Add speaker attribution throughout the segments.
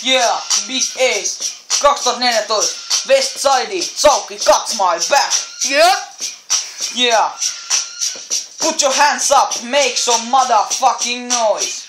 Speaker 1: Yeah, Big Ace 2014 Westside, Saukki, got my back. Yeah. Put your hands up, make some motherfucking noise.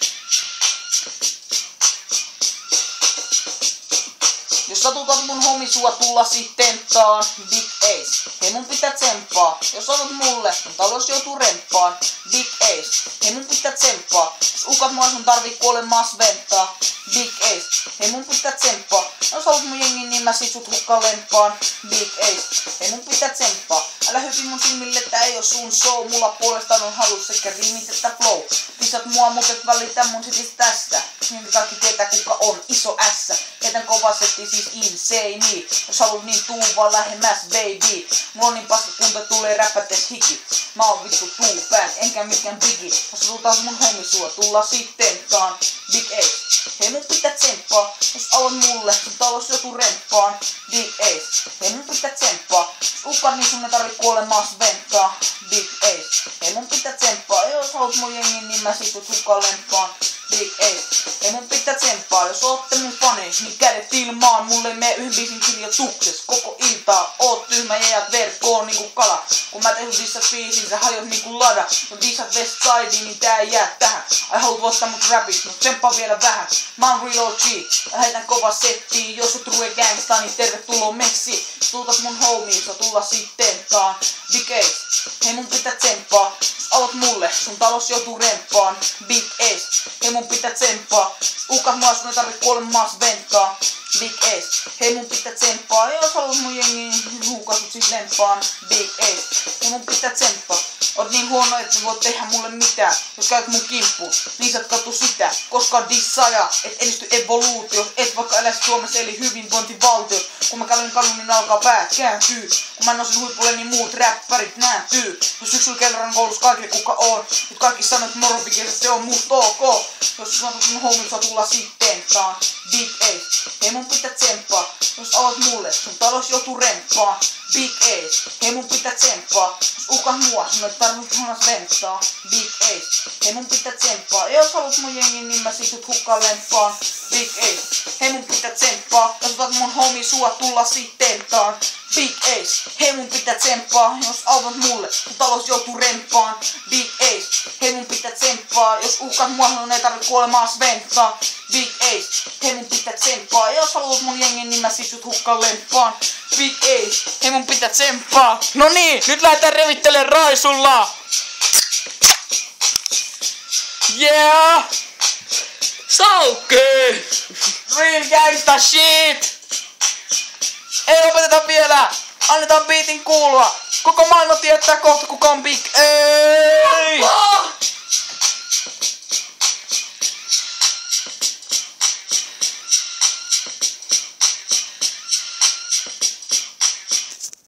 Speaker 1: Jos satutat mun homi sua tulla sit tenttaan, Big Ace, hei mun pitää tsemppaa. Jos sanot mulle, mun talous joutuu remppaan, Big Ace, hei mun pitää tsemppaa. Jos ukat mua sun tarvii kuolemaa sventtaa, Big Ace, hei mun pitää tsemppaa. Jos haluat mun jengin, niin mä sit sut hukkaan lempaan, Big Ace, hei mun pitää tsemppaa. Älä hypi mun silmille, tää ei oo sun show. Mulla puolestaan on halus sekä riimit että flow. Pisat mua, mut et välitä mun sitis tästä. Niin kaikki tietää kuka on iso S. Heitän kova setti siis insane. Jos haluat niin tuu vaan lähemmäs baby. Mulla on niin paska kunta tulee räppätes hiki. Mä oon vittu tuu fat, enkä mikään biggie. Jos tutas mun homi sua, tulla sitten taan. Big Ace, hei mun pitää tsemppaa. Jos aloit mulle, sun talous joutuu remppaan. Big Ace, hei mun pitää tsemppaa. Jos ukat niin sun ei tarvi kuolemaa sventtaa. Big Ace, hei mun pitää tsemppaa. Jos haluat mun jengin, niin mä sit sut hukkaan lempaan. Big Ace, hei mun pitää tsemppaa. Jos ootte mun fani, niin kädet ilmaan. Mulle ei mene yhden biisin kirjoitukses koko iltaa. Oot tyhmä ja jäät verkkoon niinku kala. Kun mä tein dissat biisin, sä hajot niinku lada. Kun dissat Westside, niin tää ei jää tähän. Ai haluut voittaa mut rapit, mut tsemppaa vielä vähän. Mä oon real OG, ja heitän kova settiin. Jos et rue gangsta, niin tervetuloa messi. Tuutat mun homies, ja tulla sitten taan. Big Ace, hei mun pitää tsemppaa. Jos aloit mulle, sun talous joutuu remppaan. Big Ace, hei mun pitää tsemppaa. Ukat mua, sun ei tarvi kuolemaa sventtaa. Big Ace, hei mun pitää tsemppaa. Jos haluat mun jengi, huukaa sut sit lempaan. Big Ace, hei mun pitää tsemppaa. Oot niin huono, et voit tehdä mulle mitään. Jos käyt mun kimppuun, niin sä et katso sitä. Koska dissaaja, et edisty evoluutio. Et vaikka eläis Suomessa eli hyvinvointivaltio. Kun mä käyn kadun, niin alkaa päät kääntyy. Kun mä nousin huipulle, niin muut räppärit nääntyy. Jos syksyllä kerran koulussa kaikille kuka on. Nyt kaikki sanoo, että moropikielessä se on musta ok. Jos sanot mun homit, saa tulla sitten taan. Big Ace, hei mun pitää tsemppaa. Jos aloit mulle, sun talous joutuu remppaan. Big Ace, hei mun pitää tsemppaa. Jos ukat mua, sun ei tarvitse huonas venttaa. Big Ace, hei mun pitää tsemppaa. Jos haluat mun jengin, niin mä sit sut hukkaan lempaan. Big Ace, hei mun pitää tsemppaa. Jos otat mun homi sua, tulla sitten taan. Big Ace, hei mun pitää tsemppaa. Jos autot mulle, sun talous joutuu remppaan. Big Ace, hei mun pitää tsemppaa. Jos ukat mua, sun ei tarvitse kuolemaa sventtaa. Big Ace, hei mun pitää tsemppaa. Jos haluat mun jengin, niin mä sit sut hukkaan lempaan. Big Ace, hei mun pitää tsemppaa. No niin, nyt lähdetään revittelemään raisulla. Yeah! Saukki! Real gangsta shit! Ei lopeteta vielä! Annetaan beatin kuulua! Koko maailma tietää kohta kuka on Big Ace!